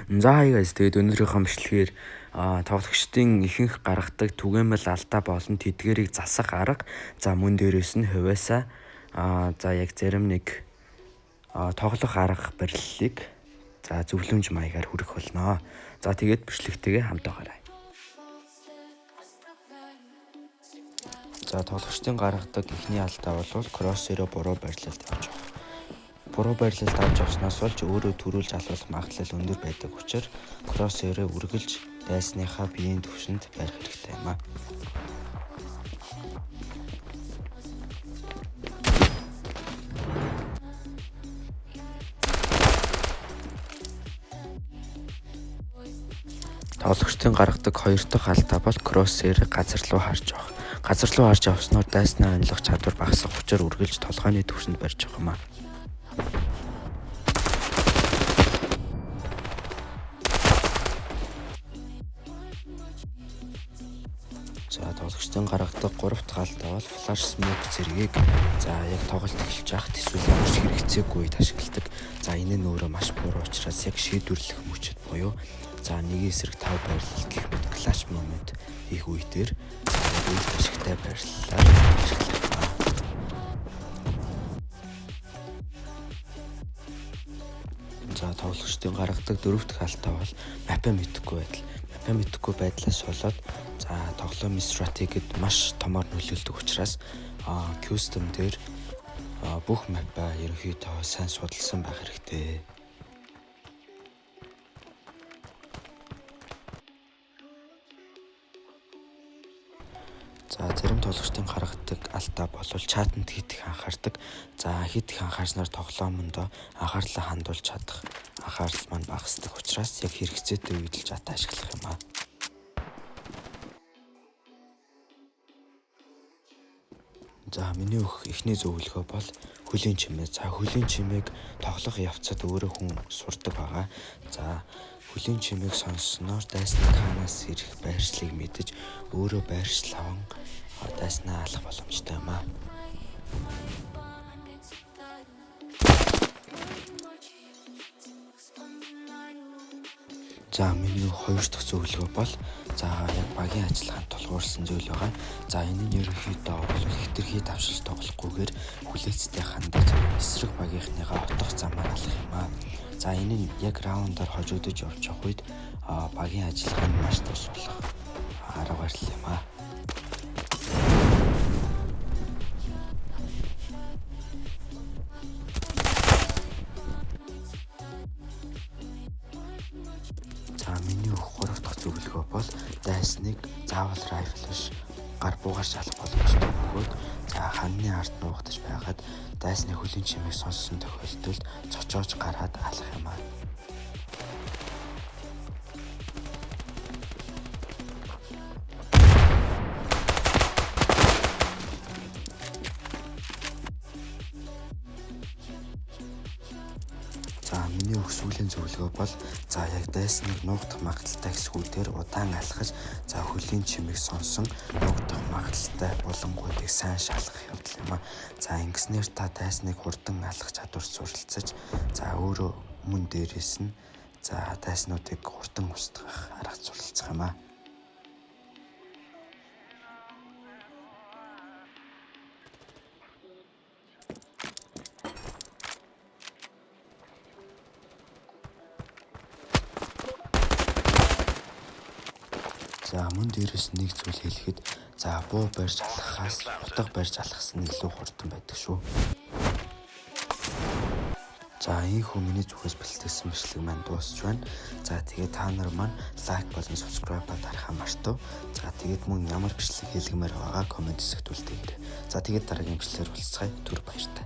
За guys, тэгээд өнөөдрийнхөө бичлэгээр тоглогчдын ихэнх гаргадаг түгээмэл алдаа болон тэдгэрийг засах арга. За мөн дээрээс нь хувьяасаа за яг зарим нэг тоглох арга бариллыг за зөвлөмж маягаар хүргэх болно. За тэгээд бичлэгтэйгээ хамт байгаарай. За тоглогчдын гаргадаг эхний алдаа бол кроссэро буруу байрлалд явж байгаа. Буруу байрлалд авч явснаас болж өөрөө төрүүлж алуулах магадлал өндөр байдаг учраас кроссэрээ үргэлж дайсныхаа биеийн түвшинд барих хэрэгтэй юм а. Тоглогчдын гаргадаг хоёр дахь алдаа бол кроссэрийг газар руу харж явах. Газар руу харж явсноор дайснаа онилох чадвар багасах учраас үргэлж толгойн түвшинд барьж явах юм а. За тоглогчдын гаргадаг 3 дахь алдаа бол флаш смок зэргийг за яг тоглолт эхэлж байхад эсвэл ямарч хэрэгцээгүй үед ашигладаг. За энэ нь өөрөө маш буруу учраас яг шийдвэрлэх мөчөд буюу за 1/5 байрлал гэх мэт клатч момент хийх үе дээр үйл ашигтай байрлалаар ашиглах ба. За тоглогчдын гаргадаг 4 дахь алдаа бол мапа мэдэхгүй байдал. Мапа мэдэхгүй байдлаас болоод за тоглоомын стратегид маш томоор нөлөөлдөг учраас custom дээр бүх мапа ерөнхийдөө сайн судалсан байх хэрэгтэй. За зарим тоглогчдын гаргадаг алдаа бол чатанд хийх анхаардаг. За хийх анхаарснаар тоглоомондоо анхаарлаа хандуулж чадах анхаарал маань багасдаг учраас яг хэрэгцээтэй үед л чат ашиглах юм а. За миний эхний зөвлөгөө бол хөлийн чимээ. За хөлийн чимээг тоглох явцад өөрөө хүн сурдаг байгаа. За хөлийн чимээг сонссноор дайсны канаас ирэх байршлыг мэдэж өөрөө байршил аван дайснаа алах боломжтой юм а. За миний хоёр дахь зөвлөгөө бол за яг багийн ажиллагаанд тулгуурсан зүйл байгаа. За энэ нь ерөнхийдөө бол хэтэрхий давшилж тоглохгүйгээр хүлээцтэй хандаж эсрэг багийнхныгаа отох замаар алах юм а. За энэ нь яг раундаар хожигдож явж явах үед багийн ажиллагаанд маш тус болох арга барил юм а. За миний 3 дахь зөвлөгөө бол дайсныг заавал райфл биш гар буугарч алах боломжтой бөгөөд за ханны ард нуугдаж байгаад дайсны хөлийн чимээг сонссон тохиолдолд цочоож гараад алах юм аа. За миний сүүлийн зөвлөгөө бол за яг дайсныг нуугдах магадaltaй хэсгүүдээр удаан алхаж за хөлийн чимээг сонсон нуугдах магадaltaй булангуудыг сайн шалгах явдал юм а. За ингэснээр та дайсныг хурдан алхах чадварт суралцаж за өөрөө мөн дээрээс нь за дайснуудыг хурдан устгах арга суралцах юм а. За мөн дээрээс нэг зүйл хэлэхэд за буу барьж алхахаас утга барьж алхах нь илүү хурдан байдаг шүү. За ийхүү миний зүгээс бэлтгэсэн бичлэг маань дуусч байна. За тэгээд та нар маань лайк болон subscribe-а дарахаа мартав. За тэгээд мөн ямар бичлэг хийлгэмээр байгаа комент хэсэгт үлдээгээрэй. За тэгээд дараагийн бичлэгээр уулзцгаая. Түр баяртай.